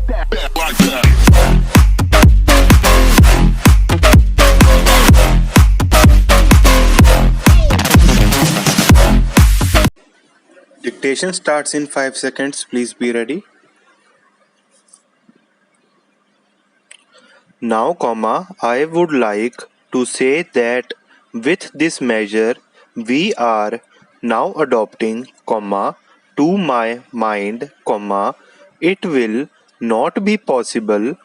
like that. Dictation starts in 5 seconds. Please be ready. Now, I would like to say that with this measure we are now adopting, to my mind, it will not be possible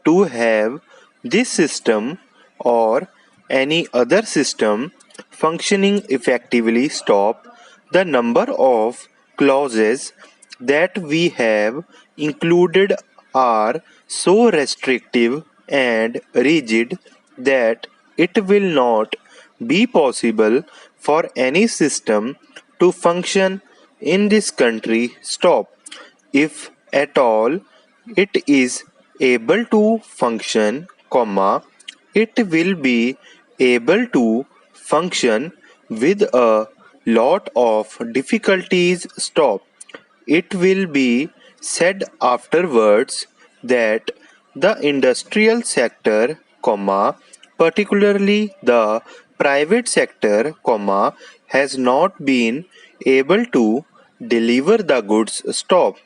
to have this system or any other system functioning effectively. Stop. The number of clauses that we have included are so restrictive and rigid that it will not be possible for any system to function in this country. Stop. If at all it is able to function, it will be able to function with a lot of difficulties. Stop. It will be said afterwards that the industrial sector, particularly the private sector, has not been able to deliver the goods. Stop.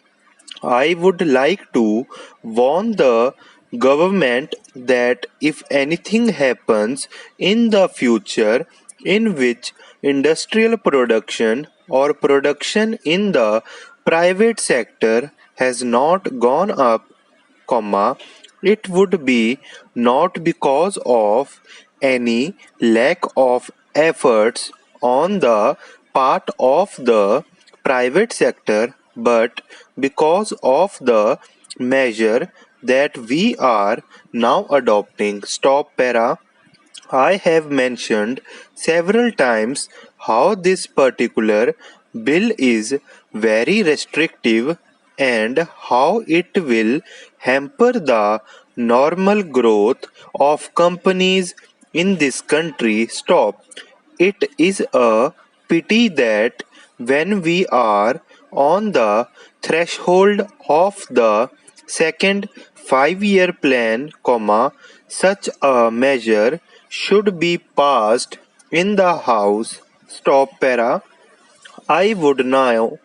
I would like to warn the government that if anything happens in the future in which industrial production or production in the private sector has not gone up, it would be not because of any lack of efforts on the part of the private sector, but because of the measure that we are now adopting. Stop. I have mentioned several times how this particular bill is very restrictive and how it will hamper the normal growth of companies in this country. Stop. It is a pity that when we are on the threshold of the second 5-year plan, such a measure should be passed in the House. Stop. I would now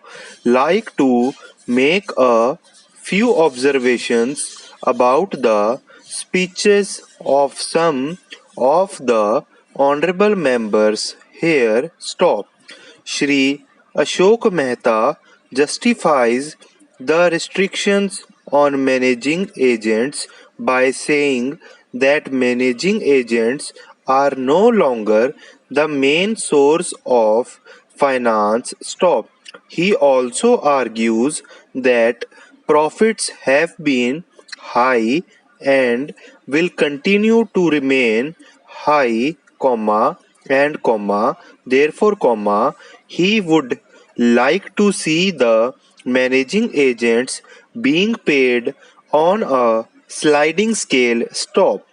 like to make a few observations about the speeches of some of the honorable members here. Stop. Shri Ashok Mehta justifies the restrictions on managing agents by saying that managing agents are no longer the main source of finance. Stop. He also argues that profits have been high and will continue to remain high, and therefore, he would like to see the managing agents being paid on a sliding scale. Stop.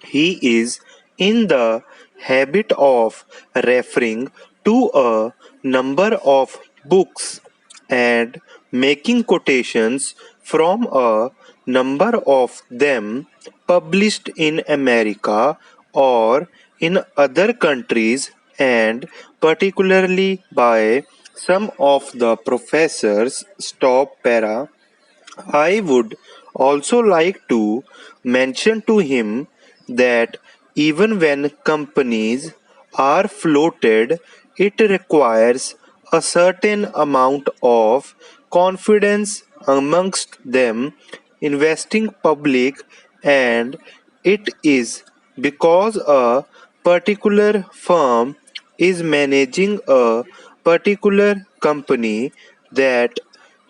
He is in the habit of referring to a number of books and making quotations from a number of them published in America or in other countries, and particularly by some of the professors. Stop. I would also like to mention to him that even when companies are floated, it requires a certain amount of confidence amongst them investing public, and it is because a particular firm is managing a particular company that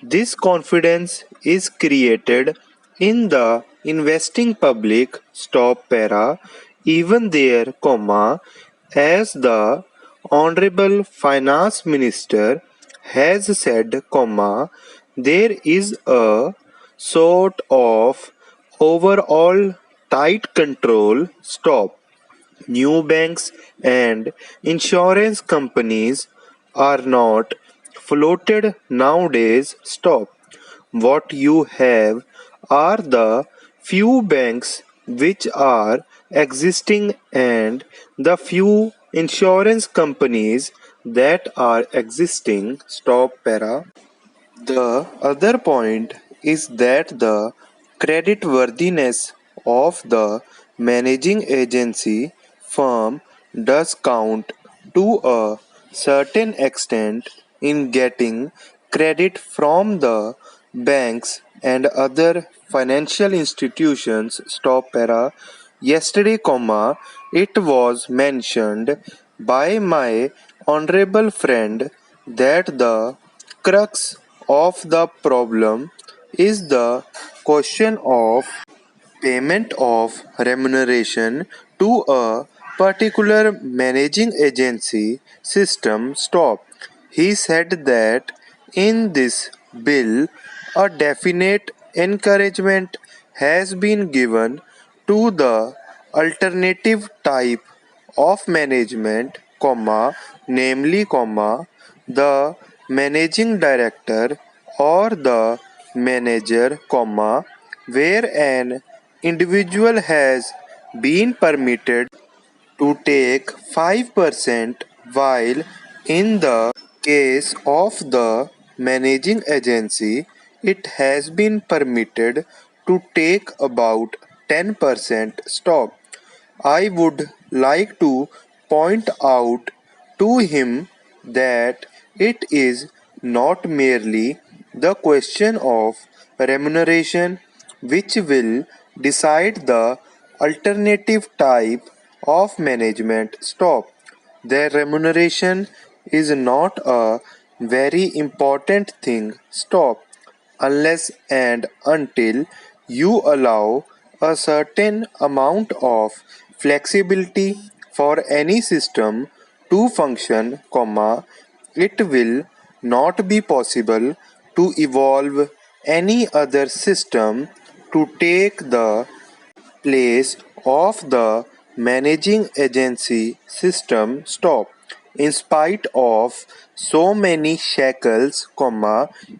this confidence is created in the investing public. Stop. Even there, as the Honorable Finance Minister has said, there is a sort of overall tight control. Stop. New banks and insurance companies are not floated nowadays. Stop. What you have are the few banks which are existing and the few insurance companies that are existing. Stop para. The other point is that the creditworthiness of the managing agency firm does count to a certain extent in getting credit from the banks and other financial institutions. Stop para. Yesterday, it was mentioned by my honorable friend that the crux of the problem is the question of payment of remuneration to a particular managing agency system. Stop. He said that in this bill, a definite encouragement has been given to the alternative type of management, namely, the managing director or the manager, where an individual has been permitted to take 5%, while in the case of the managing agency it has been permitted to take about 10%. Stop. I would like to point out to him that it is not merely the question of remuneration which will decide the alternative type of management. Stop. Their remuneration is not a very important thing. Stop. Unless and until you allow a certain amount of flexibility for any system to function, it will not be possible to evolve any other system to take the place of the managing agency system. Stop. In spite of so many shackles,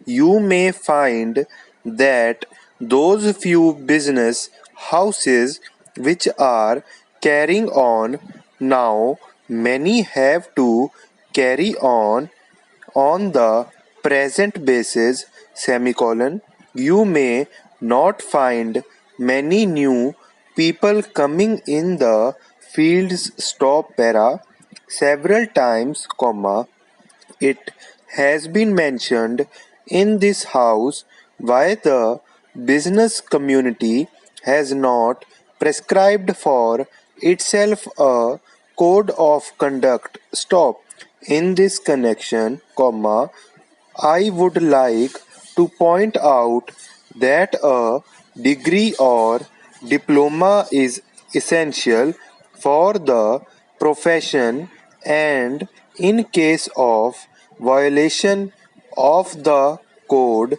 you may find that those few business houses which are carrying on now, many have to carry on the present basis, you may not find many new people coming in the fields. Stop para. Several times, it has been mentioned in this house why the business community has not prescribed for itself a code of conduct. Stop. In this connection, I would like to point out that a degree or diploma is essential for the profession, and in case of violation of the code,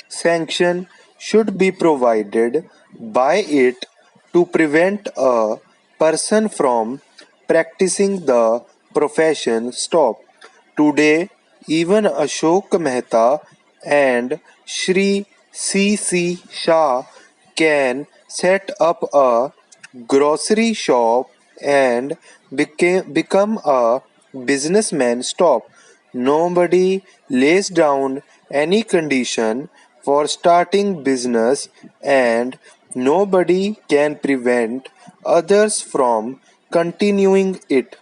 sanction should be provided by it to prevent a person from practicing the profession. Stop. Today, even Ashok Mehta and Shri C.C. Shah can set up a grocery shop and become a businessman. Stop. Nobody lays down any condition for starting business, and nobody can prevent others from continuing it,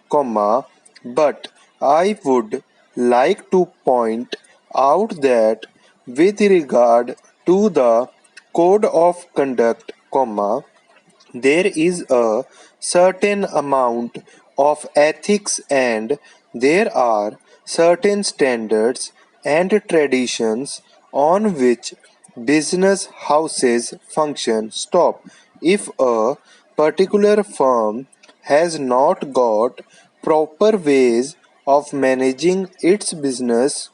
but I would like to point out that with regard to the code of conduct, there is a certain amount of ethics and there are certain standards and traditions on which business houses function. Stop. If a particular firm has not got proper ways of managing its business,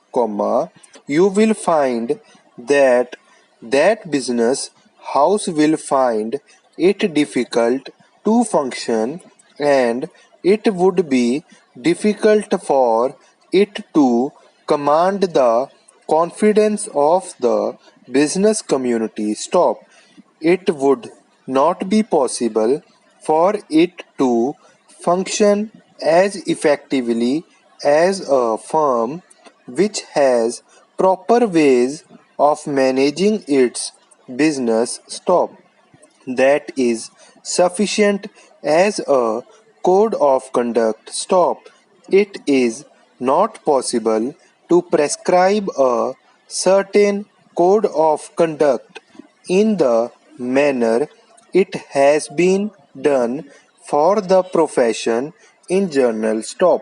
you will find that that business house will find it difficult to function, and it would be difficult for it to command the confidence of the business community stop. It would not be possible for it to function as effectively as a firm which has proper ways of managing its business stop that is sufficient as a code of conduct stop. It is not possible to prescribe a certain code of conduct in the manner it has been done for the profession in general stop.